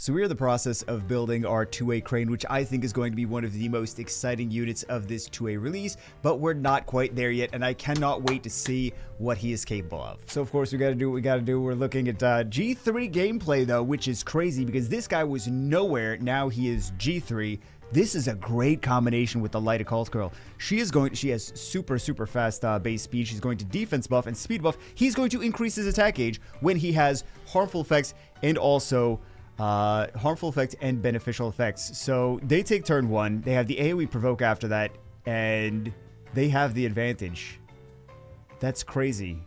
So we're in the process of building our 2A crane, which I think is going to be one of the most exciting units of this 2A release, but we're not quite there yet, and I cannot wait to see what he is capable of. So of course we gotta do what we gotta do. We're looking at G3 gameplay though, which is crazy because this guy was nowhere, now he is G3. This is a great combination with the light occult girl. She has super fast base speed. She's going to defense buff and speed buff. He's going to increase his attack gauge when he has harmful effects and also harmful effects and beneficial effects. So they take turn 1. They have the AoE provoke after that, and they have the advantage. That's crazy.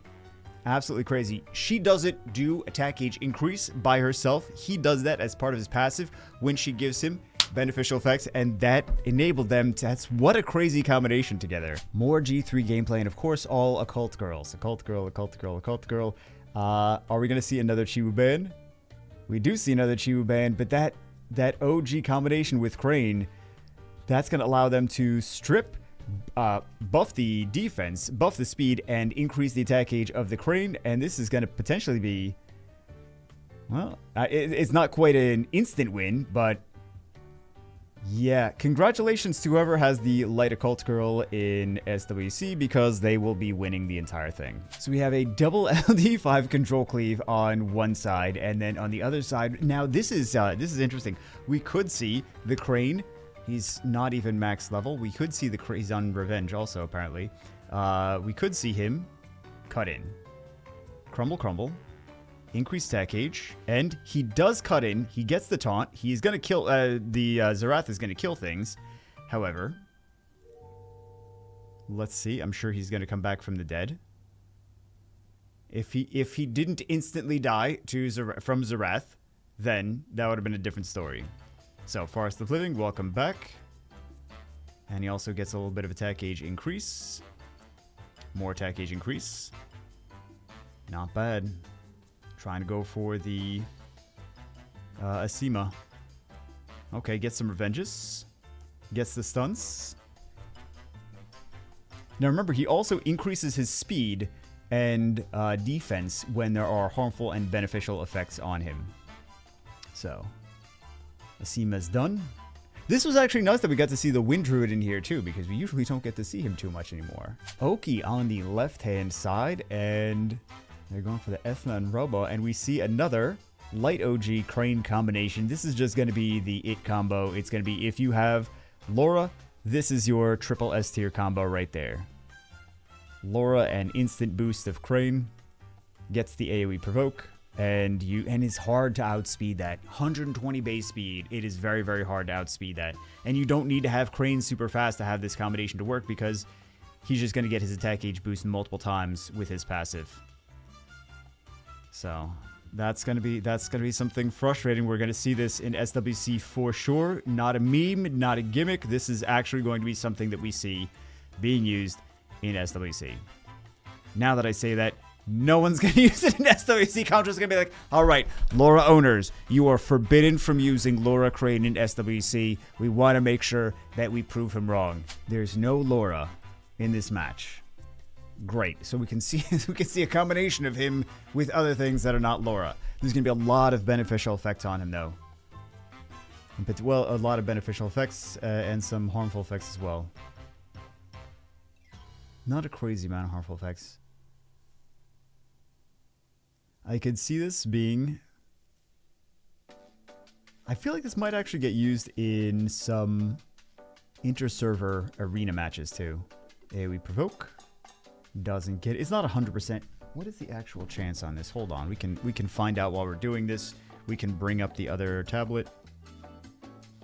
Absolutely crazy. She doesn't do attack gauge increase by herself. He does that as part of his passive when she gives him beneficial effects, and that enabled them to, that's what a crazy combination together. More G3 gameplay, and of course all occult girls. Occult girl, occult girl, occult girl. Are we gonna see another Chiwu ban? We do see another Chiwu ban, but that OG combination with Crane, that's gonna allow them to strip, buff the defense, buff the speed, and increase the attack gauge of the Crane, and this is gonna potentially be, well, it's not quite an instant win, but yeah, congratulations to whoever has the light occult girl in SWC because they will be winning the entire thing. So we have a double LD5 control cleave on one side, and then on the other side, now this is interesting. We could see the Crane. He's not even max level. We could see the Crane. He's on revenge also apparently. We could see him cut in, crumble. Increase attack gauge, and he does cut in. He gets the taunt. He's gonna kill, Zerath is gonna kill things. However, let's see. I'm sure he's gonna come back from the dead. If he didn't instantly die from Zerath, then that would have been a different story. So, Forest of Living, welcome back. And he also gets a little bit of attack gauge increase. More attack gauge increase. Not bad. Trying to go for the Asima. Okay, gets some revenges. Gets the stunts. Now remember, he also increases his speed and defense when there are harmful and beneficial effects on him. So, Asima's done. This was actually nice that we got to see the Wind Druid in here too, because we usually don't get to see him too much anymore. Oki on the left-hand side, and they're going for the Ethna and Robo, and we see another light OG Crane combination. This is just going to be the it combo. It's going to be, if you have Laura, this is your triple S tier combo right there. Laura, an instant boost of Crane, gets the AoE provoke, and it's hard to outspeed that. 120 base speed. It is very hard to outspeed that. And you don't need to have Crane super fast to have this combination to work, because he's just going to get his attack gauge boost multiple times with his passive. So that's gonna be something frustrating. We're gonna see this in SWC for sure. Not a meme, not a gimmick. This is actually going to be something that we see being used in SWC. Now that I say that, no one's gonna use it in SWC. Contra's gonna be like, all right, Laura owners, you are forbidden from using Laura Crane in SWC. We want to make sure that we prove him wrong. There's no Laura in this match. Great. So we can see a combination of him with other things that are not Laura. There's going to be a lot of beneficial effects on him, though. But, well, a lot of beneficial effects and some harmful effects as well. Not a crazy amount of harmful effects. I could see this being... I feel like this might actually get used in some inter-server arena matches, too. AoE provoke. Doesn't get, it's not 100%. What is the actual chance on this? Hold on, we can find out while we're doing this. We can bring up the other tablet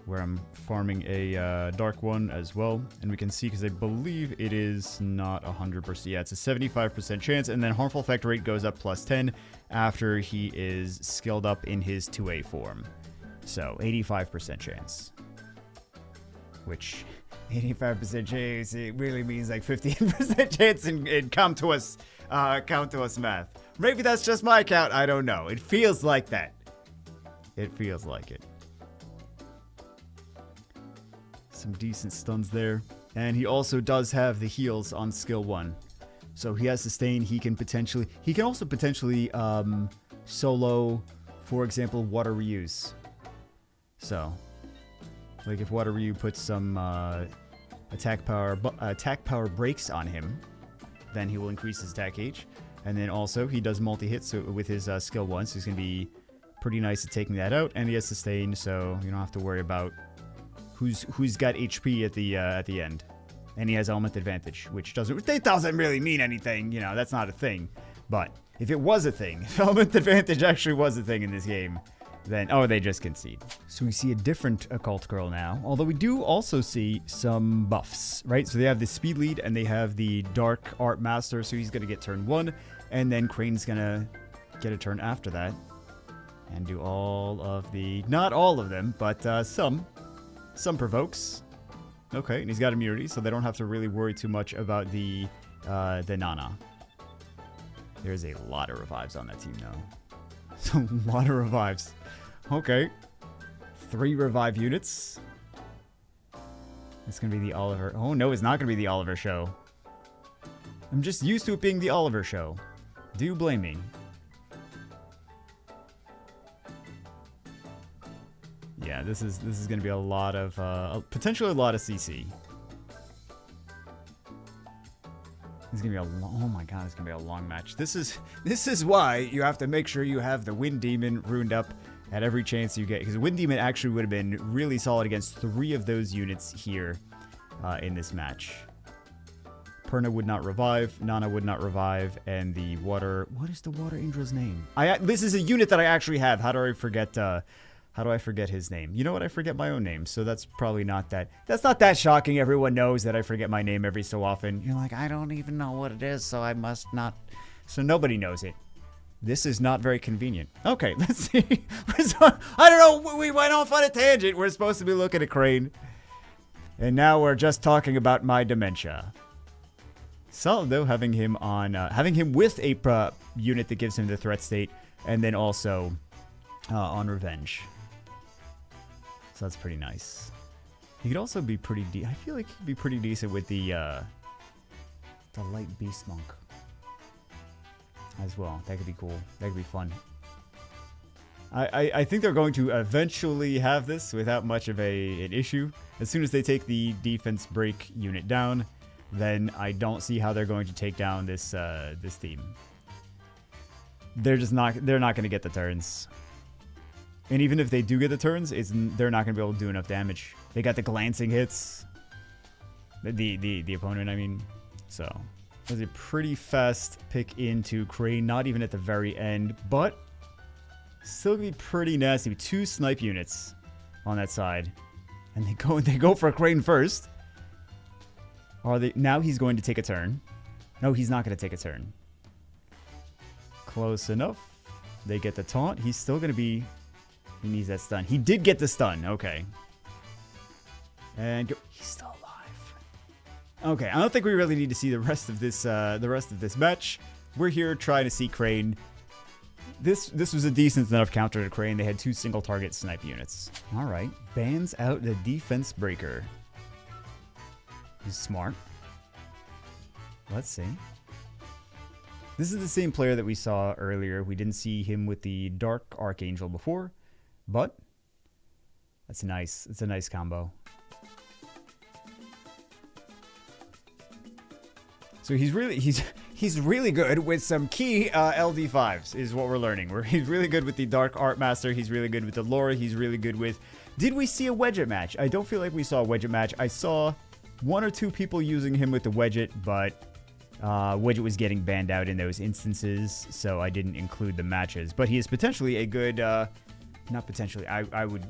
where I'm farming a dark one as well, and we can see, because I believe it is not 100%. Yeah, it's a 75% chance, and then harmful effect rate goes up +10 after he is skilled up in his 2A form. So 85% chance, which 85% chance, it really means like 15% chance in count to us math. Maybe that's just my count, I don't know. It feels like that. It feels like it. Some decent stuns there. And he also does have the heals on skill 1. So he has sustain, he can also potentially solo, for example, water reuse. So, like if Water Ryu puts some attack power breaks on him, then he will increase his attack gauge. And then also he does multi-hits with his skill 1, so he's going to be pretty nice at taking that out. And he has sustain, so you don't have to worry about who's got HP at the end. And he has element advantage, which doesn't really mean anything. You know, that's not a thing. But if it was a thing, if element advantage actually was a thing in this game, then, oh, they just concede. So we see a different Occult Girl now, although we do also see some buffs, right? So they have the speed lead and they have the Dark Art Master, so he's going to get turn 1, and then Crane's going to get a turn after that and do all of the, not all of them, but some provokes. Okay, and he's got immunity, so they don't have to really worry too much about the Nana. There's a lot of revives on that team now. A lot of revives. Okay. 3 revive units. It's going to be the Oliver. Oh, no, it's not going to be the Oliver show. I'm just used to it being the Oliver show. Do you blame me? Yeah, this is going to be a lot of, potentially a lot of CC. It's going to be a long, oh my god, it's going to be a long match. This is why you have to make sure you have the Wind Demon ruined up at every chance you get. Because the Wind Demon actually would have been really solid against 3 of those units here in this match. Perna would not revive, Nana would not revive, and the Water... What is the Water Angel's name? This is a unit that I actually have. How do I forget his name? You know what? I forget my own name, so that's probably not that... That's not that shocking. Everyone knows that I forget my name every so often. You're like, I don't even know what it is, so I must not... So nobody knows it. This is not very convenient. Okay, let's see. I don't know. We went off on a tangent. We're supposed to be looking at Crane. And now we're just talking about my dementia. Solid, though, having him with a unit that gives him the threat state, and then also on Revenge. So that's pretty nice. He could also be pretty I feel like he'd be pretty decent with the Light Beast Monk as well. That could be cool. That could be fun. I think they're going to eventually have this without much of an issue. As soon as they take the defense break unit down, then I don't see how they're going to take down this this team. They're not going to get the turns. And even if they do get the turns, they're not going to be able to do enough damage. They got the glancing hits. The opponent, I mean. So, it was a pretty fast pick into Crane, not even at the very end, but still be pretty nasty. 2 snipe units on that side. And they go for Crane first. Now he's going to take a turn. No, he's not going to take a turn. Close enough. They get the taunt. He's still going to be... He needs that stun. He did get the stun. Okay. And he's still alive. Okay, I don't think we really need to see the rest of this match. We're here trying to see Crane. This was a decent enough counter to Crane. They had 2 single target snipe units. All right, bans out the defense breaker. He's smart. Let's see. This is the same player that we saw earlier. We didn't see him with the Dark Archangel before. But that's nice. It's a nice combo. So he's really good with some key LD5s is what we're learning. He's really good with the Dark Art Master. He's really good with the Laura. He's really good with... Did we see a Wedget match? I don't feel like we saw a Wedget match. I saw 1 or 2 people using him with the Wedget, but Wedget was getting banned out in those instances, so I didn't include the matches. But he is potentially a good... not potentially. I would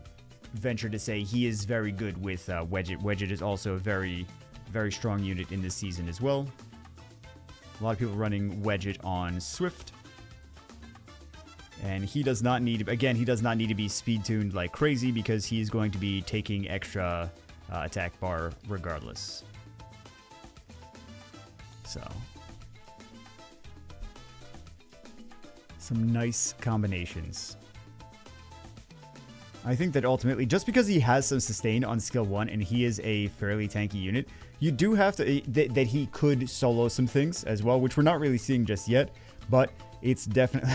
venture to say he is very good with Wedget. Wedget is also a very, very strong unit in this season as well. A lot of people running Wedget on Swift. And he does not need... Again, he does not need to be speed-tuned like crazy because he is going to be taking extra attack bar regardless. So... Some nice combinations. I think that ultimately, just because he has some sustain on skill 1 and he is a fairly tanky unit, you do have to... that he could solo some things as well, which we're not really seeing just yet, but it's definitely...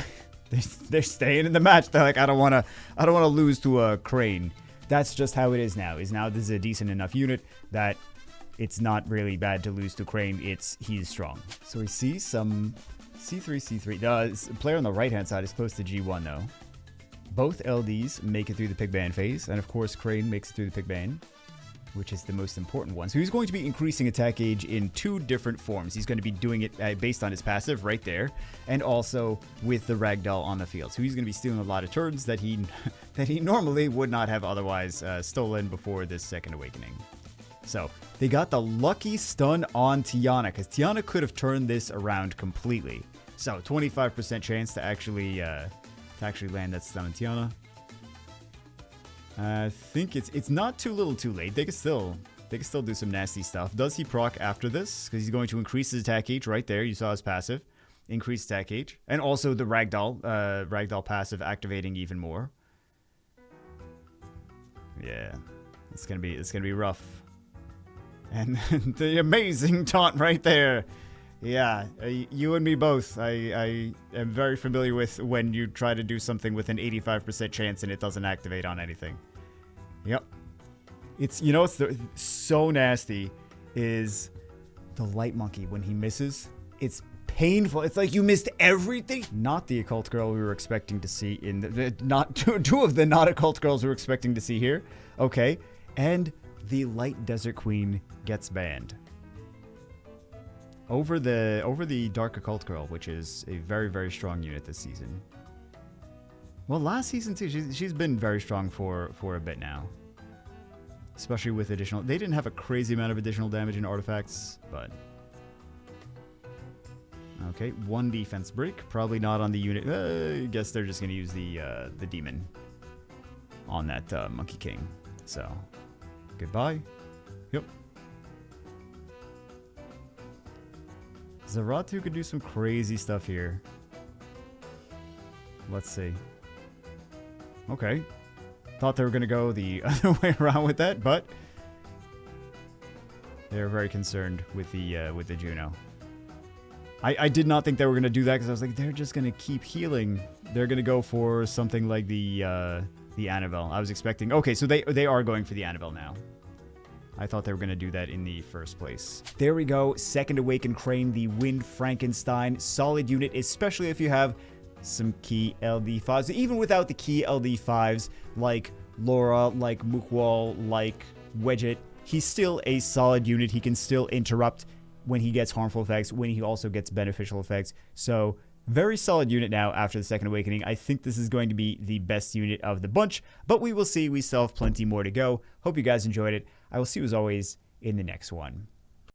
they're staying in the match. They're like, I don't want to lose to a Crane. that's just how it is now. Now this is a decent enough unit that it's not really bad to lose to Crane. He's strong. So we see some C3. The player on the right-hand side is close to G1, though. Both LDs make it through the Pig Ban phase. And, of course, Crane makes it through the Pig Ban, which is the most important one. So he's going to be increasing attack gauge in 2 different forms. He's going to be doing it based on his passive right there, and also with the Ragdoll on the field. So he's going to be stealing a lot of turns that he normally would not have otherwise stolen before this second awakening. So they got the lucky stun on Tiana, because Tiana could have turned this around completely. So 25% chance to actually land that stun on Tiana. I think it's not too little too late. They can still do some nasty stuff. Does he proc after this? Because he's going to increase his attack gauge right there. You saw his passive. Increase attack gauge. And also the Ragdoll passive activating even more. Yeah. It's gonna be rough. And the amazing taunt right there. Yeah, you and me both. I am very familiar with when you try to do something with an 85% chance and it doesn't activate on anything. Yep. It's so nasty is the Light Monkey when he misses. It's painful. It's like you missed everything. Not the occult girl we were expecting to see in the not two of the not occult girls we were expecting to see here. Okay, and the Light Desert Queen gets banned. Over the Dark Occult Girl, which is a very, very strong unit this season. Well, last season too, she's been very strong for a bit now. Especially with additional... They didn't have a crazy amount of additional damage in artifacts, but... Okay, 1 defense break. Probably not on the unit. I guess they're just going to use the demon on that Monkey King. So, goodbye. Yep. Zaratu could do some crazy stuff here. Let's see. Okay. Thought they were going to go the other way around with that, but they're very concerned with the Juno. I did not think they were going to do that because I was like, they're just going to keep healing. They're going to go for something like the Annabelle. I was expecting... Okay, so they are going for the Annabelle now. I thought they were going to do that in the first place. There we go. Second Awakened Crane, the Wind Frankenstein. Solid unit, especially if you have some key LD5s. Even without the key LD5s, like Laura, like Mookwall, like Wedget, he's still a solid unit. He can still interrupt when he gets harmful effects, when he also gets beneficial effects. So, very solid unit now after the Second Awakening. I think this is going to be the best unit of the bunch, but we will see. We still have plenty more to go. Hope you guys enjoyed it. I will see you as always in the next one.